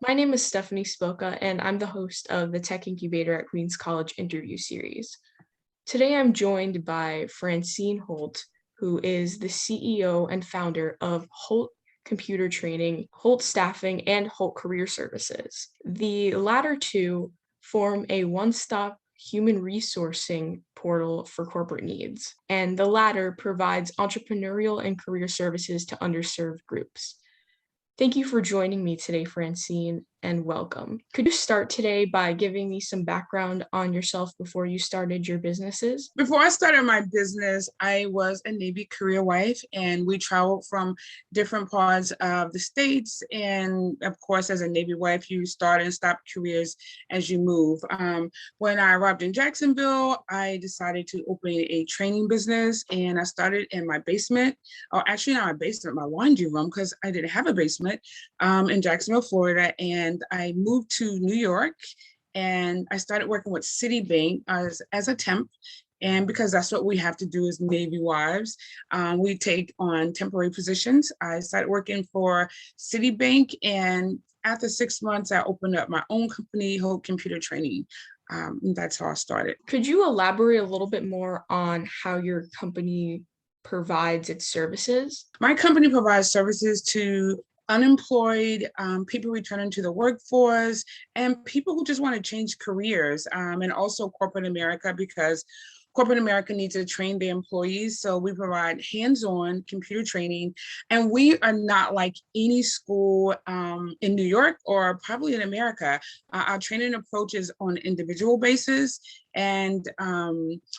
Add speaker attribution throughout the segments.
Speaker 1: My name is Stephanie Spilka, and I'm the host of the Tech Incubator at Queens College interview series. Today, I'm joined by Francine Holt, who is the CEO and founder of Holt Computer Training, Holt Staffing, and Holt Career Services. The latter two form a one-stop human resourcing portal for corporate needs, and the latter provides entrepreneurial and career services to underserved groups. Thank you for joining me today, Francine, and welcome. Could you start today by giving me some background on yourself before you started your businesses?
Speaker 2: Before I started my business, I was a Navy career wife, and we traveled from different parts of the States. And of course, as a Navy wife, you start and stop careers as you move. When I arrived in Jacksonville, I decided to open a training business, and I started in my basement, or actually not my basement, my laundry room, because I didn't have a basement in Jacksonville, Florida. And I moved to New York and I started working with CitiBank as a temp. And because that's what we have to do as Navy wives, we take on temporary positions. I started working for CitiBank, and after 6 months, I opened up my own company, Holt Computer Training. That's how I started.
Speaker 1: Could you elaborate a little bit more on how your company provides its services?
Speaker 2: My company provides services to unemployed, people returning to the workforce, and people who just want to change careers, and also corporate America, because corporate America needs to train their employees. So we provide hands-on computer training, and we are not like any school in New York or probably in America. Our training approach is on an individual basis, and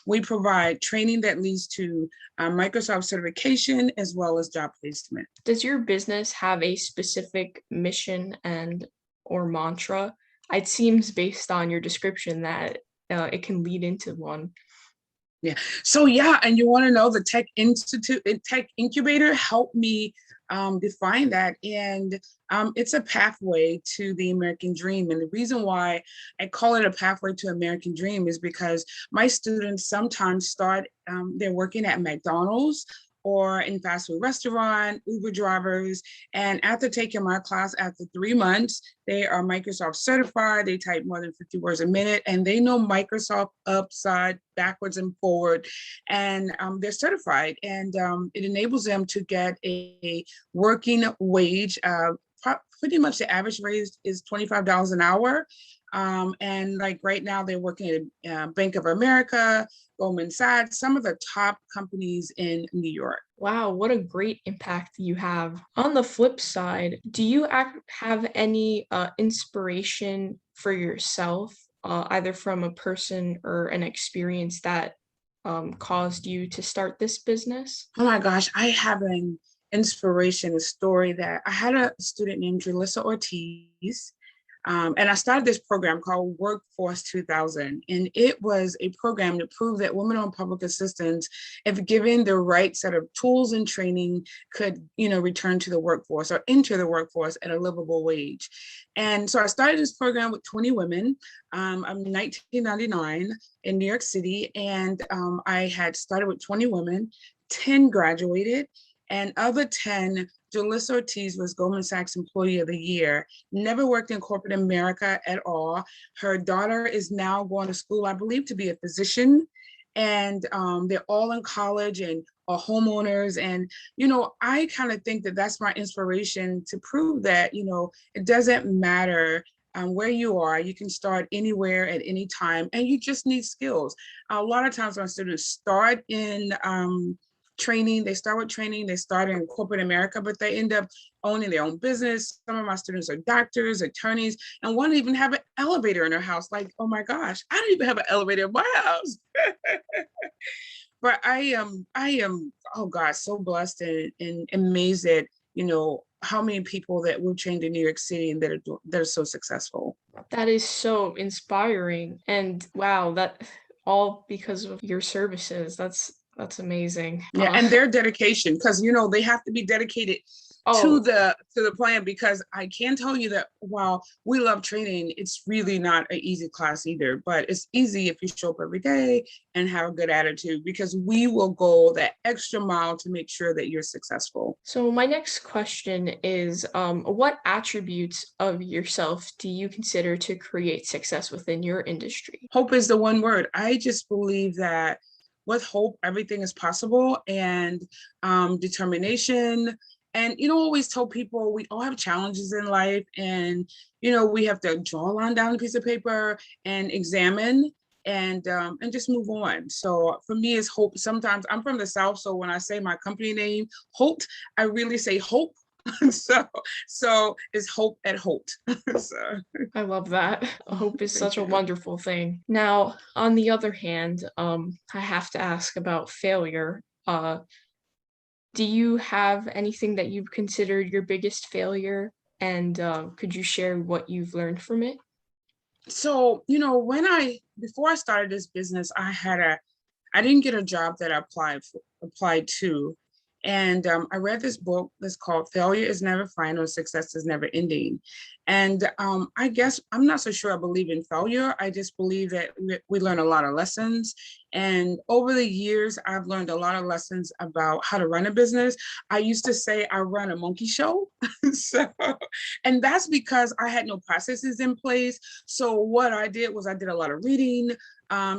Speaker 2: we provide training that leads to Microsoft certification as well as job placement.
Speaker 1: Does your business have a specific mission and or mantra? It seems based on your description that it can lead into one.
Speaker 2: Yeah. So yeah, and you want to know, the Tech Incubator helped me define that, and it's a pathway to the American dream. And the reason why I call it a pathway to American dream is because my students sometimes start, they're working at McDonald's or in fast food restaurant, Uber drivers. And after taking my class, after 3 months, they are Microsoft certified. They type more than 50 words a minute, and they know Microsoft upside, backwards, and forward. And they're certified, and it enables them to get a working wage. Pretty much the average rate is $25 an hour. And like right now, they're working at Bank of America, Goldman Sachs, some of the top companies in New York.
Speaker 1: Wow, what a great impact you have. On the flip side, do you have any inspiration for yourself, either from a person or an experience that caused you to start this business?
Speaker 2: Oh my gosh, I have an inspiration, a story that I had a student named Julissa Ortiz. And I started this program called Workforce 2000. And it was a program to prove that women-owned public assistants, if given the right set of tools and training, could, return to the workforce or enter the workforce at a livable wage. And so I started this program with 20 women. I'm 1999 in New York City. And I had started with 20 women, 10 graduated. And of the 10, Julissa Ortiz was Goldman Sachs Employee of the Year, never worked in corporate America at all. Her daughter is now going to school, I believe, to be a physician. And they're all in college and are homeowners. And, I kind of think that that's my inspiration to prove that, it doesn't matter where you are. You can start anywhere at any time, and you just need skills. A lot of times my students start in training, they start in corporate America, but they end up owning their own business. Some of my students are doctors, attorneys, and one even have an elevator in their house. Like, oh my gosh, I don't even have an elevator in my house. But I am, oh gosh, so blessed and amazed at, how many people that we've trained in New York City and that are so successful.
Speaker 1: That is so inspiring. And wow, that all because of your services. That's amazing.
Speaker 2: Yeah, and their dedication, because they have to be dedicated to
Speaker 1: Oh,
Speaker 2: the plan, because I can tell you that while we love training, it's really not an easy class either. But it's easy if you show up every day and have a good attitude, because we will go that extra mile to make sure that you're successful.
Speaker 1: so my next question is, what attributes of yourself do you consider to create success within your industry?
Speaker 2: Hope is the one word. I just believe that with hope, everything is possible, and determination. And always tell people we all have challenges in life, and we have to draw a line down a piece of paper and examine and just move on. So for me, it's hope. Sometimes I'm from the South, so when I say my company name, Holt, I really say hope. so so it's hope at Holt. so
Speaker 1: I love that. Hope is
Speaker 2: thank
Speaker 1: such a
Speaker 2: you.
Speaker 1: wonderful thing. Now, on the other hand, I have to ask about failure. Do you have anything that you've considered your biggest failure? And could you share what you've learned from it?
Speaker 2: So when before I started this business, I didn't get a job that I applied to. And I read this book that's called Failure is Never Final, Success is Never Ending. And I guess I'm not so sure I believe in failure. I just believe that we learn a lot of lessons. And over the years, I've learned a lot of lessons about how to run a business. I used to say I run a monkey show. so, and that's because I had no processes in place. So what I did was I did a lot of reading,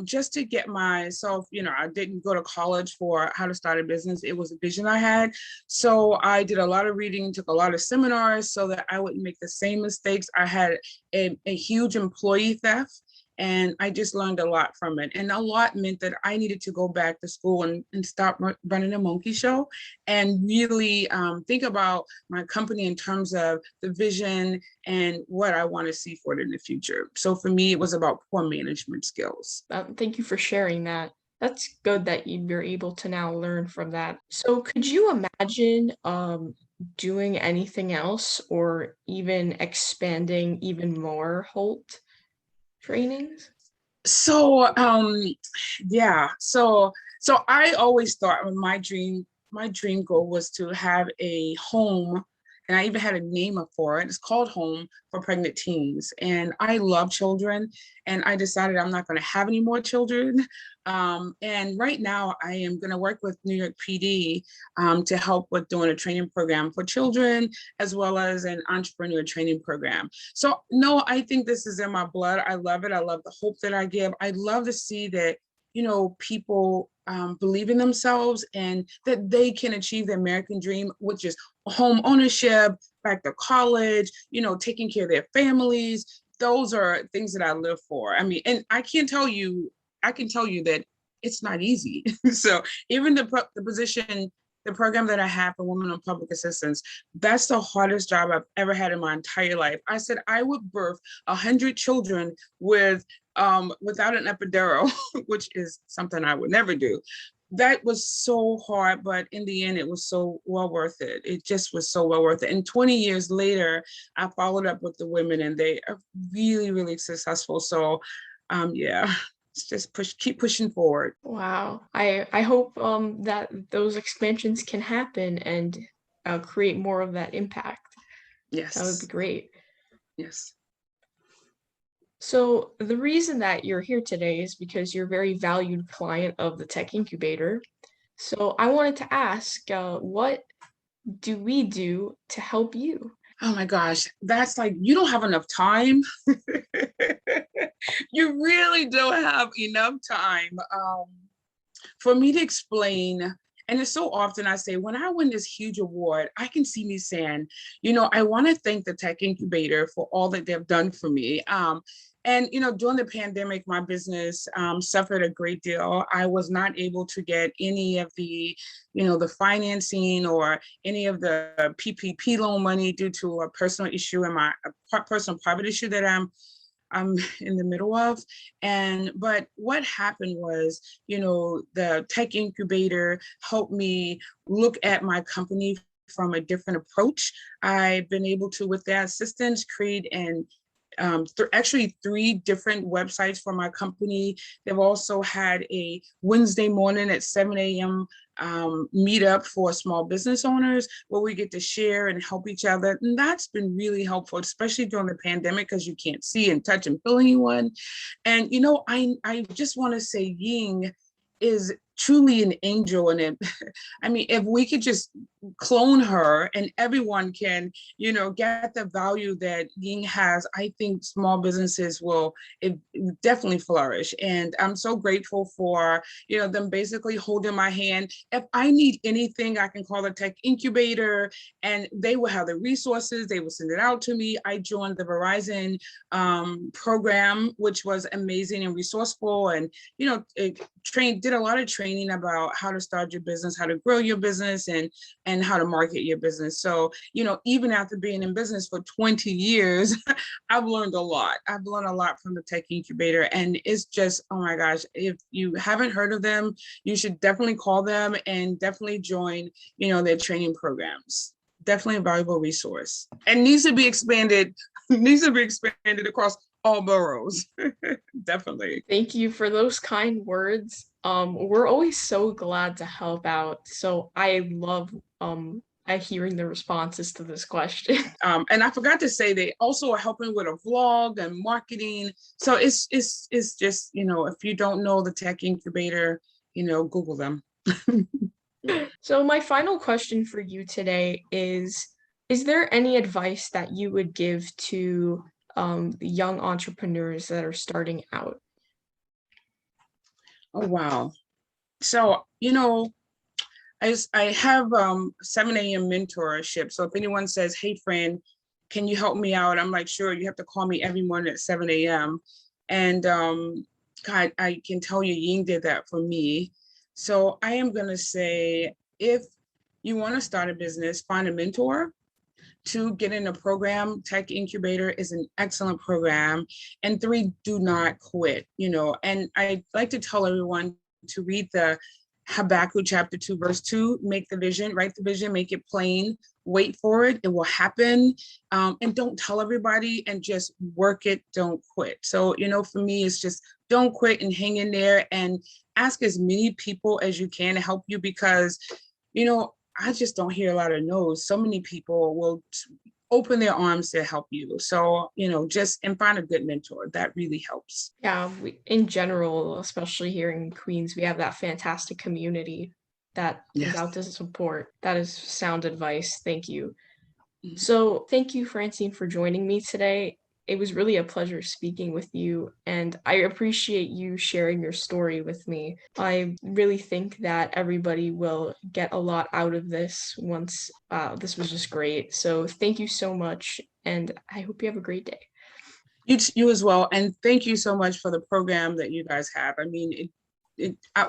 Speaker 2: just to get myself, I didn't go to college for how to start a business. It was a vision I had. So I did a lot of reading, took a lot of seminars so that I wouldn't make the same mistakes. I had a huge employee theft, and I just learned a lot from it. And a lot meant that I needed to go back to school and stop running a monkey show and really think about my company in terms of the vision and what I want to see for it in the future. So for me, it was about poor management skills.
Speaker 1: Thank you for sharing that. That's good that you're able to now learn from that. So, could you imagine doing anything else or even expanding even more Holt trainings?
Speaker 2: So yeah, so I always thought my dream goal was to have a home, and I even had a name for it. It's called Home for Pregnant Teens. And I love children, and I decided I'm not going to have any more children. And right now, I am going to work with New York PD to help with doing a training program for children, as well as an entrepreneur training program. So, no, I think this is in my blood. I love it. I love the hope that I give. I love to see that, people believe in themselves and that they can achieve the American dream, which is home ownership, back to college, taking care of their families. Those are things that I live for. I mean, and I can tell you that it's not easy. so even the program that I have for women on public assistance, that's the hardest job I've ever had in my entire life. I said I would birth 100 children without an epidural, which is something I would never do. That was so hard, but in the end, it was so well worth it. It just was so well worth it. And 20 years later, I followed up with the women, and they are really, really successful. So, yeah, it's just keep pushing forward.
Speaker 1: Wow. I hope that those expansions can happen and create more of that impact. That would be
Speaker 2: Yes,
Speaker 1: great.
Speaker 2: yes.
Speaker 1: So the reason that you're here today is because you're a very valued client of the Tech Incubator. So I wanted to ask, what do we do to help you?
Speaker 2: Oh my gosh, that's like you don't have enough time. you really don't have enough time. For me to explain, and it's so often I say, when I win this huge award, I can see me saying, I want to thank the Tech Incubator for all that they've done for me. And during the pandemic, my business suffered a great deal. I was not able to get any of the financing or any of the PPP loan money due to a personal issue and my personal private issue that I'm in the middle of. But what happened was, the Tech Incubator helped me look at my company from a different approach. I've been able to, with their assistance, create actually 3 different websites for my company. They've also had a Wednesday morning at 7 a.m. Meetup for small business owners where we get to share and help each other. And that's been really helpful, especially during the pandemic, because you can't see and touch and feel anyone. And, I just want to say Ying is truly an angel. And I mean, if we could just clone her and everyone can, get the value that Ying has, I think small businesses will definitely flourish. And I'm so grateful for, them basically holding my hand. If I need anything, I can call the tech incubator and they will have the resources. They will send it out to me. I joined the Verizon program, which was amazing and resourceful. And, did a lot of training about how to start your business, how to grow your business, and how to market your business. So, even after being in business for 20 years, I've learned a lot. I've learned a lot from the Tech Incubator. And it's just, oh my gosh, if you haven't heard of them, you should definitely call them and definitely join, their training programs. Definitely a valuable resource and needs to be expanded across all boroughs. Definitely.
Speaker 1: Thank you for those kind words. We're always so glad to help out. So I love hearing the responses to this question.
Speaker 2: And I forgot to say they also are helping with a vlog and marketing. So it's just, if you don't know the Tech Incubator, Google them.
Speaker 1: So my final question for you today is there any advice that you would give to young entrepreneurs that are starting out?
Speaker 2: Oh, wow. So, I have 7 a.m. mentorship. So if anyone says, hey, friend, can you help me out? I'm like, sure, you have to call me every morning at 7 a.m. And God, I can tell you, Ying did that for me. So I am going to say, if you want to start a business, find a mentor. 2, get in a program. Tech Incubator is an excellent program. And 3, do not quit, And I like to tell everyone to read the Habakkuk chapter 2, verse 2, make the vision, write the vision, make it plain, wait for it, it will happen. And don't tell everybody and just work it, don't quit. So, for me, it's just don't quit and hang in there and ask as many people as you can to help you because, I just don't hear a lot of no's. So many people will open their arms to help you. So, and find a good mentor. That really helps.
Speaker 1: Yeah, in general, especially here in Queens, we have that fantastic community that is out to support. That is sound advice. Thank you. So thank you, Francine, for joining me today. It was really a pleasure speaking with you, and I appreciate you sharing your story with me. I really think that everybody will get a lot out of this once this was just great. So thank you so much, and I hope you have a great day.
Speaker 2: You as well. And thank you so much for the program that you guys have. I mean,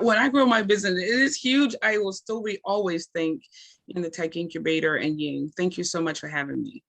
Speaker 2: when I grow my business, it is huge. I will still always think in the Tech Incubator and Ying. Thank you so much for having me.